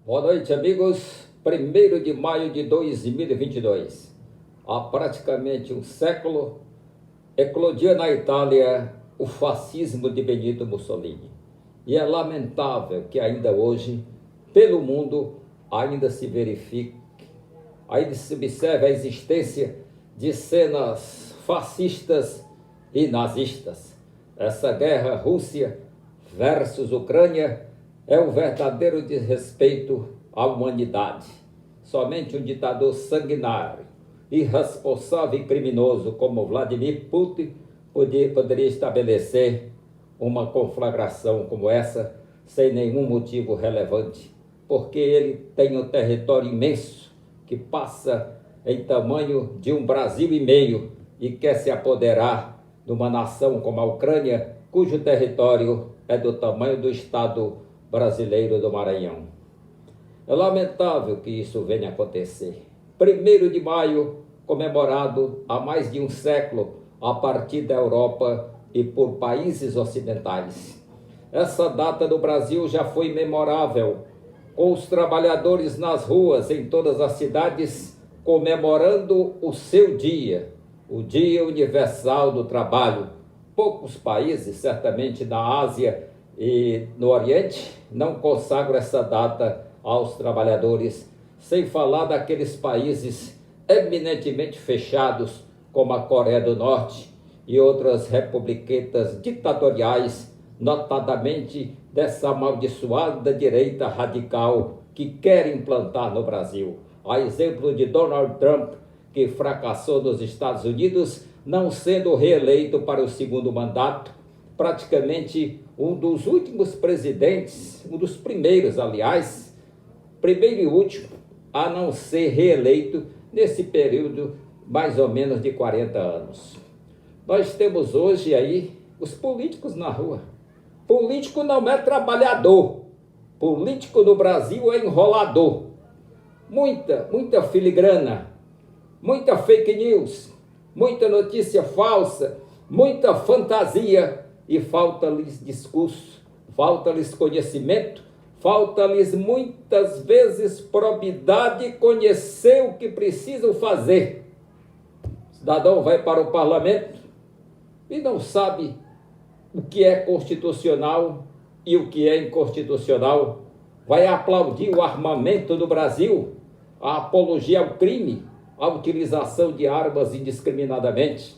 Boa noite, amigos. 1º de maio de 2022. Há praticamente um século, eclodia na Itália o fascismo de Benito Mussolini. E é lamentável que ainda hoje, pelo mundo, ainda se verifique, ainda se observe a existência de cenas fascistas e nazistas. Essa guerra Rússia versus Ucrânia é um verdadeiro desrespeito à humanidade. Somente um ditador sanguinário, irresponsável e criminoso como Vladimir Putin poderia estabelecer uma conflagração como essa sem nenhum motivo relevante, porque ele tem um território imenso que passa em tamanho de um Brasil e meio e quer se apoderar de uma nação como a Ucrânia, cujo território é do tamanho do estado brasileiro do Maranhão. É lamentável que isso venha a acontecer. 1º de maio, comemorado há mais de um século a partir da Europa e por países ocidentais. Essa data no Brasil já foi memorável, com os trabalhadores nas ruas em todas as cidades comemorando o seu dia, o Dia Universal do Trabalho. Poucos países, certamente na Ásia e no Oriente, não consagram essa data aos trabalhadores, sem falar daqueles países eminentemente fechados, como a Coreia do Norte e outras republiquetas ditatoriais, notadamente dessa amaldiçoada direita radical que quer implantar no Brasil. A exemplo de Donald Trump, que fracassou nos Estados Unidos, não sendo reeleito para o segundo mandato, praticamente um dos últimos presidentes, um dos primeiros, aliás, primeiro e último, a não ser reeleito nesse período mais ou menos de 40 anos. Nós temos hoje aí os políticos na rua. Político não é trabalhador. Político no Brasil é enrolador. Muita filigrana, muita fake news, muita notícia falsa, muita fantasia e falta-lhes discurso, falta-lhes conhecimento, falta-lhes muitas vezes probidade e conhecer o que precisam fazer. O cidadão vai para o parlamento e não sabe o que é constitucional e o que é inconstitucional. Vai aplaudir o armamento do Brasil, a apologia ao crime, a utilização de armas indiscriminadamente.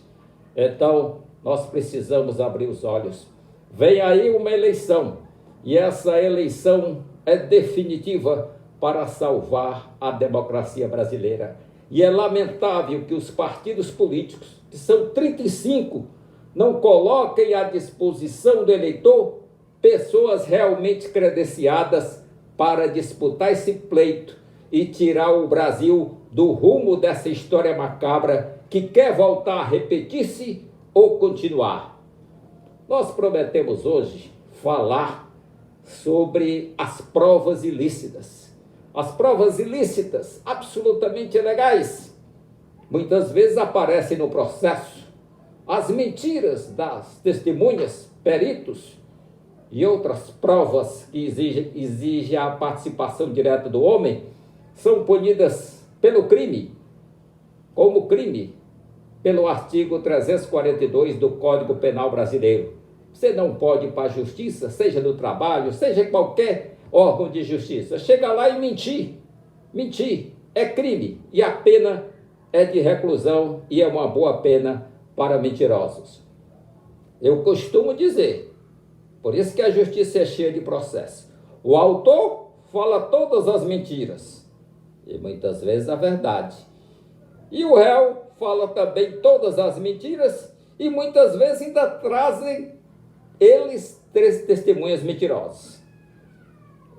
Então, nós precisamos abrir os olhos. Vem aí uma eleição, e essa eleição é definitiva para salvar a democracia brasileira. E é lamentável que os partidos políticos, que são 35, não coloquem à disposição do eleitor pessoas realmente credenciadas para disputar esse pleito e tirar o Brasil do rumo dessa história macabra que quer voltar a repetir-se ou continuar. Nós prometemos hoje falar sobre as provas ilícitas. As provas ilícitas, absolutamente ilegais, muitas vezes aparecem no processo. As mentiras das testemunhas, peritos e outras provas que exigem a participação direta do homem são punidas pelo crime, como crime, pelo artigo 342 do Código Penal Brasileiro. Você não pode ir para a justiça, seja no trabalho, seja em qualquer órgão de justiça, chegar lá e mentir. Mentir é crime e a pena é de reclusão e é uma boa pena para mentirosos. Eu costumo dizer, por isso que a justiça é cheia de processo. O autor fala todas as mentiras e muitas vezes a verdade. E o réu fala também todas as mentiras e muitas vezes ainda trazem eles 3 testemunhas mentirosas.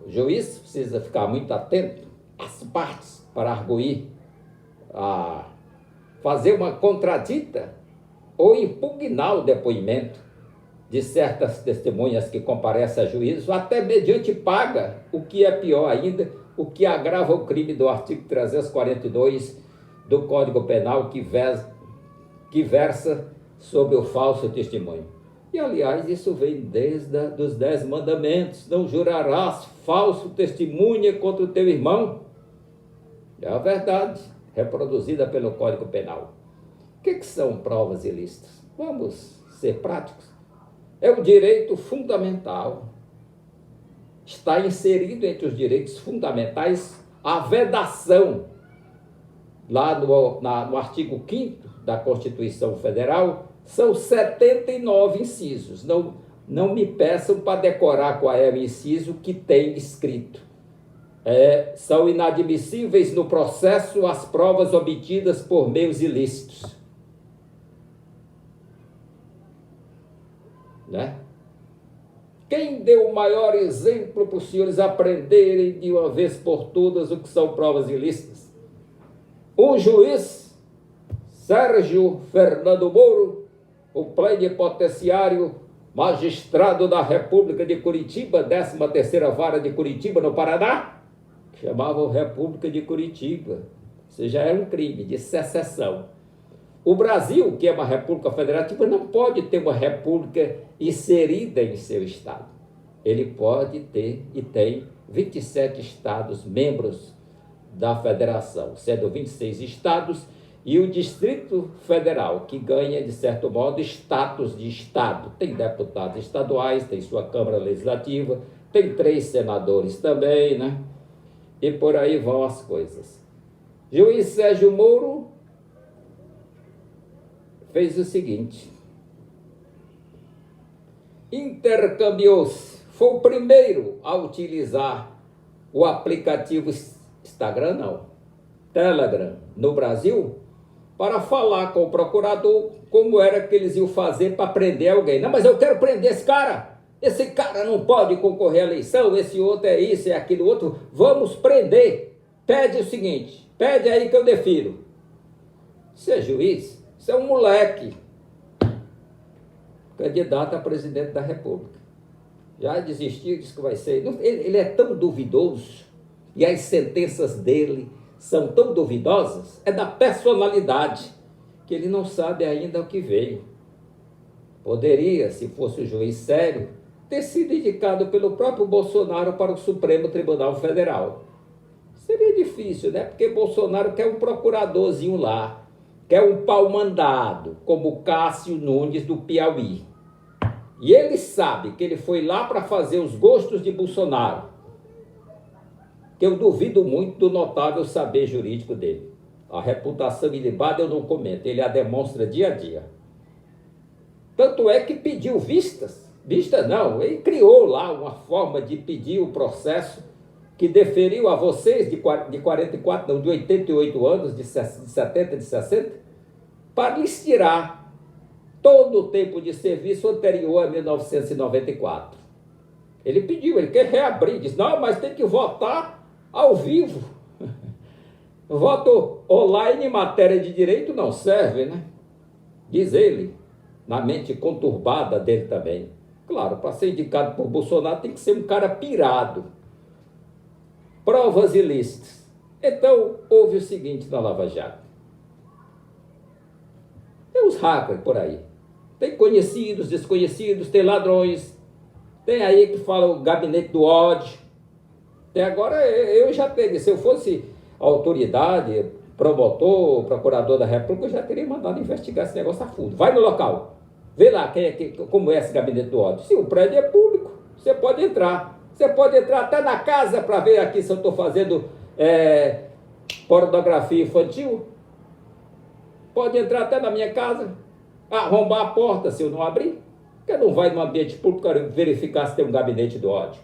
O juiz precisa ficar muito atento às partes para arguir, a fazer uma contradita ou impugnar o depoimento de certas testemunhas que comparecem a juízo, até mediante paga, o que é pior ainda, o que agrava o crime do artigo 342 do Código Penal que versa sobre o falso testemunho. E, aliás, isso vem desde os 10 mandamentos. Não jurarás falso testemunha contra o teu irmão. É a verdade, reproduzida pelo Código Penal. O que são provas ilícitas? Vamos ser práticos. É o direito fundamental. Está inserido entre os direitos fundamentais a vedação. Lá no artigo 5º da Constituição Federal, são 79 incisos. Não me peçam para decorar qual é o inciso que tem escrito. São inadmissíveis no processo as provas obtidas por meios ilícitos. Né? Quem deu o maior exemplo para os senhores aprenderem de uma vez por todas o que são provas ilícitas? Um juiz, Sérgio Fernando Moro, o plenipotenciário magistrado da República de Curitiba, 13ª Vara de Curitiba, no Paraná, chamavam República de Curitiba. Isso já é um crime de secessão. O Brasil, que é uma república federativa, não pode ter uma república inserida em seu estado. Ele pode ter e tem 27 estados membros da federação, sendo 26 estados e o Distrito Federal, que ganha, de certo modo, status de estado. Tem deputados estaduais, tem sua Câmara Legislativa, tem 3 senadores também, né? E por aí vão as coisas. Juiz Sérgio Moro fez o seguinte: intercambiou-se, foi o primeiro a utilizar o aplicativo Instagram, não, Telegram, no Brasil, para falar com o procurador como era que eles iam fazer para prender alguém. Não, mas eu quero prender esse cara não pode concorrer à eleição, esse outro é isso, é aquilo outro, vamos prender. Pede o seguinte, pede aí que eu defiro. Você é juiz? Você é um moleque, candidato a presidente da República. Já desistiu, disse que vai ser. Ele é tão duvidoso, e as sentenças dele são tão duvidosas, é da personalidade, que ele não sabe ainda o que veio. Poderia, se fosse um juiz sério, ter sido indicado pelo próprio Bolsonaro para o Supremo Tribunal Federal. Seria difícil, né? Porque Bolsonaro quer um procuradorzinho lá, quer um pau-mandado, como Cássio Nunes do Piauí. E ele sabe que ele foi lá para fazer os gostos de Bolsonaro, que eu duvido muito do notável saber jurídico dele. A reputação ilibada eu não comento, ele a demonstra dia a dia. Tanto é que pediu vistas não, ele criou lá uma forma de pedir o processo que deferiu a vocês de 44, não, de 88 anos, de 70, de 60, para lhes tirar todo o tempo de serviço anterior a 1994. Ele pediu, ele quer reabrir, disse, não, mas tem que votar ao vivo. Voto online em matéria de direito não serve, né? Diz ele, na mente conturbada dele também. Claro, para ser indicado por Bolsonaro tem que ser um cara pirado. Provas ilícitas. Então, houve o seguinte na Lava Jato. Tem uns hackers por aí. Tem conhecidos, desconhecidos, tem ladrões. Tem aí que fala o gabinete do ódio. Até agora, eu já teria, se eu fosse autoridade, promotor, procurador da República, eu já teria mandado investigar esse negócio a fundo. Vai no local. Vê lá como é esse gabinete do ódio. Se o prédio é público, você pode entrar. Você pode entrar até na casa para ver aqui se eu estou fazendo pornografia infantil. Pode entrar até na minha casa, arrombar a porta se eu não abrir. Porque não vai no ambiente público verificar se tem um gabinete do ódio.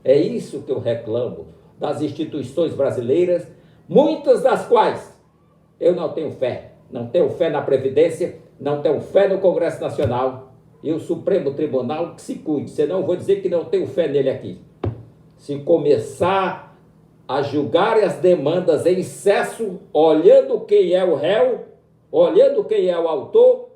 É isso que eu reclamo das instituições brasileiras, muitas das quais eu não tenho fé. Não tenho fé na Previdência, não tenho fé no Congresso Nacional e o Supremo Tribunal que se cuide, senão eu vou dizer que não tenho fé nele aqui. Se começar a julgar as demandas em excesso, olhando quem é o réu, olhando quem é o autor,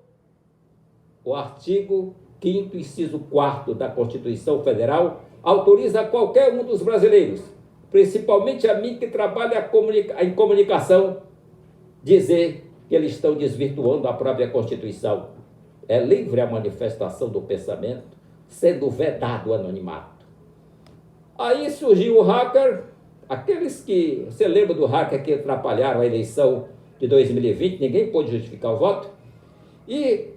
o artigo 5º, inciso 4º da Constituição Federal autoriza qualquer um dos brasileiros, principalmente a mim que trabalha em comunicação, dizer que eles estão desvirtuando a própria Constituição. é livre a manifestação do pensamento, sendo vedado o anonimato. Aí surgiu o hacker, aqueles que, você lembra do hacker que atrapalharam a eleição de 2020, ninguém pôde justificar o voto, e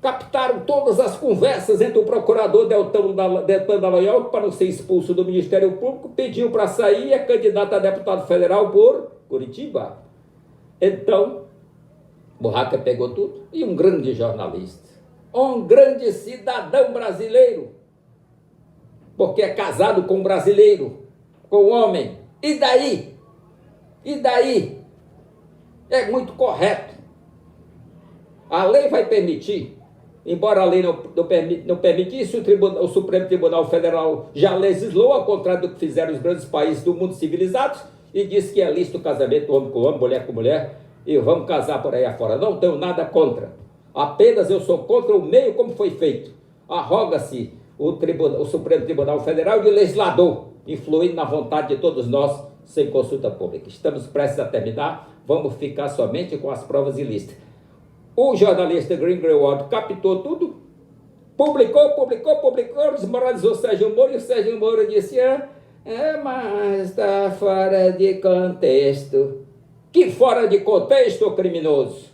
captaram todas as conversas entre o procurador Deltan Dallagnol, para não ser expulso do Ministério Público, pediu para sair e é candidato a deputado federal por Curitiba. Então, o hacker pegou tudo e um grande jornalista, um grande cidadão brasileiro, porque é casado com um brasileiro, com um homem. E daí? E daí? É muito correto. A lei vai permitir, embora a lei não permitisse, o Supremo Tribunal Federal já legislou, ao contrário do que fizeram os grandes países do mundo civilizados, e disse que é lícito o casamento homem com homem, mulher com mulher, e vamos casar por aí afora. Não tenho nada contra. Apenas eu sou contra o meio como foi feito. Arroga-se o Supremo Tribunal Federal de legislador, influindo na vontade de todos nós, sem consulta pública. Estamos prestes a terminar, vamos ficar somente com as provas ilícitas. O jornalista Green Greenwald captou tudo, publicou, desmoralizou o Sérgio Moro, e o Sérgio Moro disse, mas está fora de contexto. Que fora de contexto, criminoso?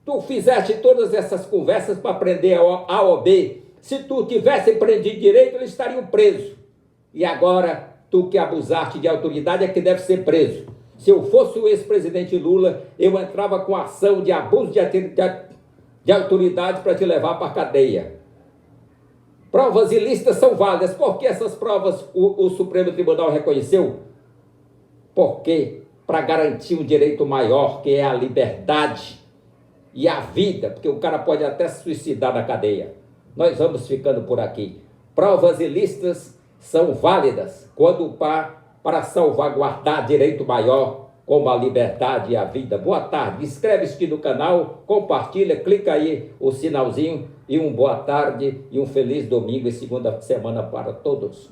Tu fizeste todas essas conversas para prender A ou B. Se tu tivesse prendido direito, eles estariam presos. E agora, tu que abusaste de autoridade é que deve ser preso. Se eu fosse o ex-presidente Lula, eu entrava com ação de abuso de autoridade para te levar para a cadeia. Provas ilícitas são válidas. Por que essas provas o Supremo Tribunal reconheceu? Porque para garantir um direito maior, que é a liberdade e a vida, porque o cara pode até se suicidar na cadeia. Nós vamos ficando por aqui. Provas ilícitas são válidas quando para salvaguardar direito maior, como a liberdade e a vida. Boa tarde, inscreve-se aqui no canal, compartilha, clica aí o sinalzinho, e boa tarde e um feliz domingo e segunda semana para todos.